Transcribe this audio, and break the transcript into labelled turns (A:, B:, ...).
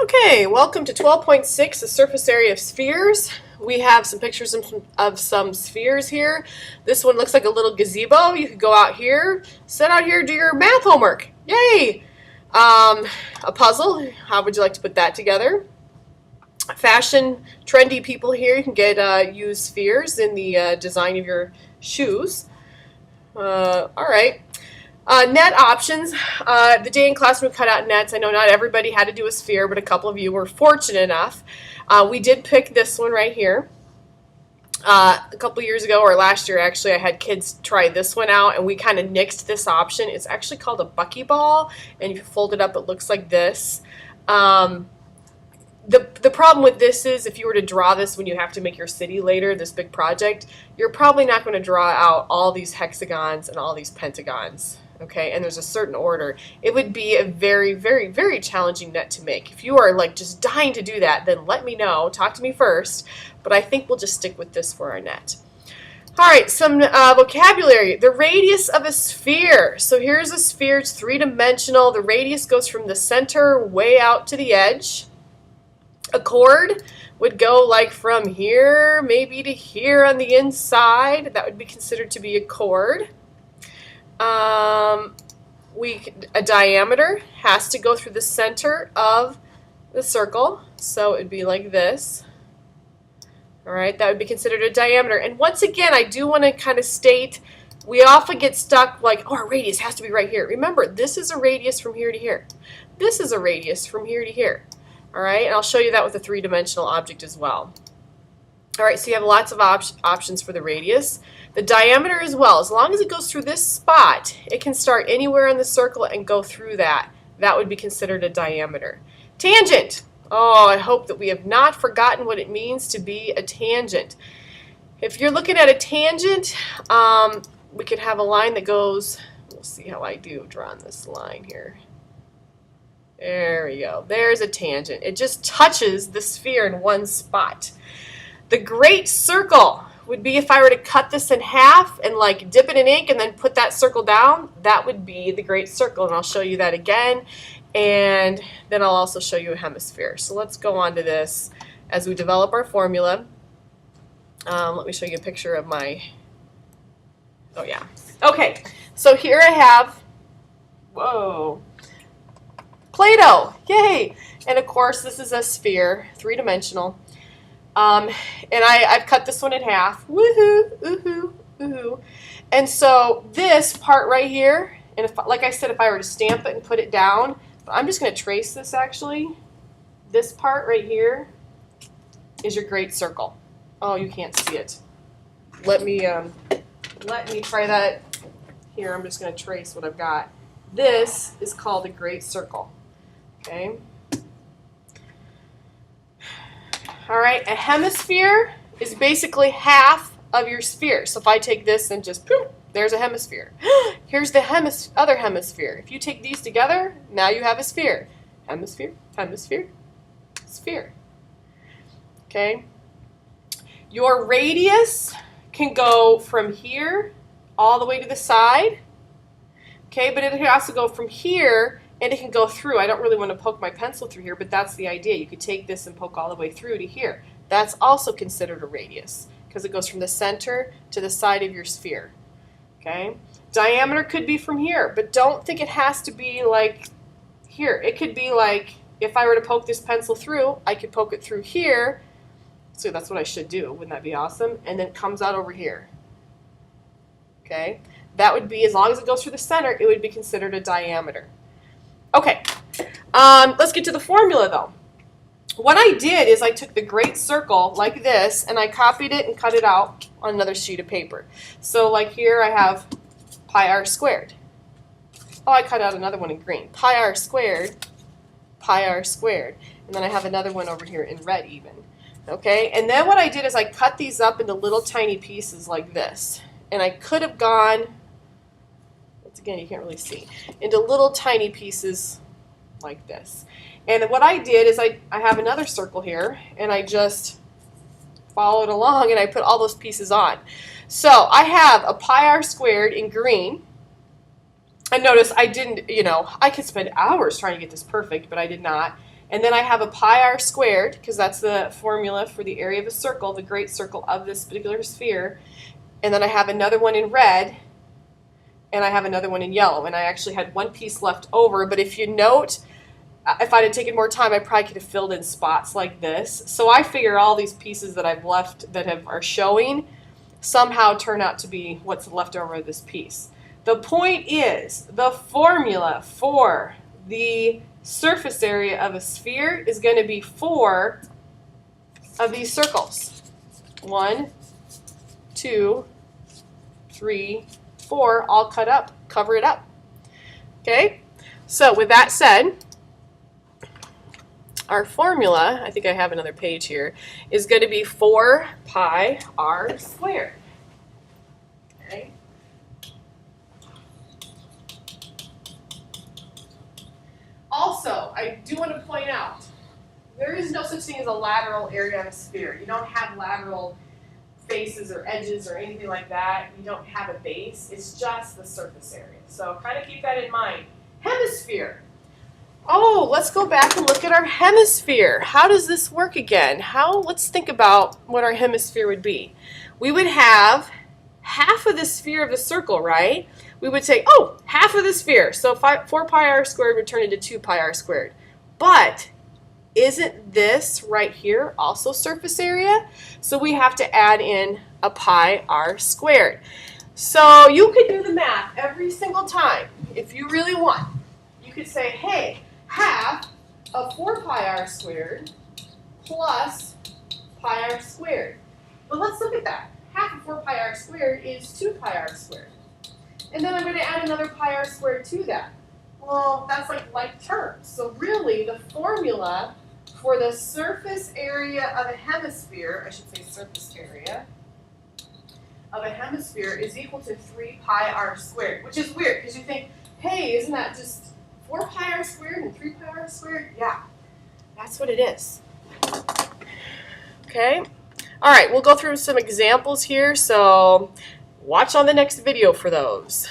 A: Okay, welcome to 12.6, the surface area of spheres. We have some pictures of some spheres here. This one looks like a little gazebo. You could go out here, sit out here, do your math homework. Yay! A puzzle. How would you like to put that together? Fashion, trendy people here. You can use spheres in the design of your shoes. All right. Net options. The day in class we cut out nets. I know not everybody had to do a sphere, but a couple of you were fortunate enough. We did pick this one right here. A couple years ago, or last year actually, I had kids try this one out, and we kind of nixed this option. It's actually called a buckyball, and if you fold it up, it looks like this. The problem with this is if you were to draw this when you have to make your city later, this big project, you're probably not going to draw out all these hexagons and all these pentagons. Okay, and there's a certain order. It would be a very, very, very challenging net to make. If you are like just dying to do that, then let me know. Talk to me first. But I think we'll just stick with this for our net. All right, some vocabulary. The radius of a sphere. So here's a sphere. It's three-dimensional. The radius goes from the center way out to the edge. A chord would go like from here maybe to here on the inside. That would be considered to be a chord. A diameter has to go through the center of the circle, so it would be like this. All right, that would be considered a diameter. And once again, I do want to kind of state, we often get stuck like, oh, our radius has to be right here. Remember, this is a radius from here to here. This is a radius from here to here. All right, and I'll show you that with a three-dimensional object as well. All right, so you have lots of options for the radius. The diameter as well. As long as it goes through this spot, it can start anywhere in the circle and go through that. That would be considered a diameter. Tangent. Oh, I hope that we have not forgotten what it means to be a tangent. If you're looking at a tangent, we could have a line that goes, we'll see how I do drawing this line here. There we go. There's a tangent. It just touches the sphere in one spot. The great circle would be if I were to cut this in half and like dip it in ink and then put that circle down. That would be the great circle, and I'll show you that again. And then I'll also show you a hemisphere. So let's go on to this as we develop our formula. Let me show you a picture of my, oh yeah. Okay, so here I have, whoa, Play-Doh, yay! And of course this is a sphere, three-dimensional. And I've cut this one in half. Woohoo, oohoo, oohoo. And so this part right here, and if, like I said, if I were to stamp it and put it down, I'm just going to trace this actually. This part right here is your great circle. Oh, you can't see it. Let me try that. Here, I'm just going to trace what I've got. This is called a great circle. Okay. All right, a hemisphere is basically half of your sphere. So if I take this and just poof, there's a hemisphere. Here's the other hemisphere. If you take these together, now you have a sphere. Hemisphere, hemisphere, sphere. Okay. Your radius can go from here all the way to the side. Okay, but it can also go from here and it can go through. I don't really want to poke my pencil through here, but that's the idea. You could take this and poke all the way through to here. That's also considered a radius because it goes from the center to the side of your sphere. Okay, diameter could be from here, but don't think it has to be like here. It could be like if I were to poke this pencil through, I could poke it through here. So that's what I should do. Wouldn't that be awesome? And then it comes out over here. Okay, that would be, as long as it goes through the center, it would be considered a diameter. Okay, let's get to the formula though. What I did is I took the great circle like this and I copied it and cut it out on another sheet of paper. So like here I have pi r squared. Oh, I cut out another one in green. Pi r squared, pi r squared. And then I have another one over here in red even. Okay, and then what I did is I cut these up into little tiny pieces like this. And I could have gone, once again you can't really see, into little tiny pieces like this. And what I did is I have another circle here, and I just followed along, and I put all those pieces on. So I have a pi r squared in green, And notice I didn't, I could spend hours trying to get this perfect, but I did not. And then I have a pi r squared, because that's the formula for the area of a circle, the great circle of this particular sphere. And then I have another one in red, and I have another one in yellow. And I actually had one piece left over, but if you note, if I'd have taken more time, I probably could have filled in spots like this. So I figure all these pieces that I've left that are showing somehow turn out to be what's left over of this piece. The point is, the formula for the surface area of a sphere is going to be 4 of these circles. 1, 2, 3, 4, all cut up, cover it up. Okay, so with that said, our formula, I think I have another page here, is going to be 4 pi r squared. Okay. Also, I do want to point out, there is no such thing as a lateral area of a sphere. You don't have lateral faces or edges or anything like that. You don't have a base. It's just the surface area. So kind of keep that in mind. Hemisphere. Oh, let's go back and look at our hemisphere. How does this work again? Let's think about what our hemisphere would be. We would have half of the sphere of the circle, right? We would say, oh, half of the sphere. So 4 pi r squared would turn into 2 pi r squared. But isn't this right here also surface area? So we have to add in a pi r squared. So you could do the math every single time if you really want. You could say, hey, half of 4 pi r squared plus pi r squared. But let's look at that. Half of 4 pi r squared is 2 pi r squared. And then I'm going to add another pi r squared to that. Well, that's like terms. So really, the formula for the surface area of a hemisphere, I should say surface area of a hemisphere, is equal to 3 pi r squared, which is weird because you think, hey, isn't that just 4 pi r squared and 3 pi r squared? Yeah, that's what it is. Okay. All right, we'll go through some examples here, so watch on the next video for those.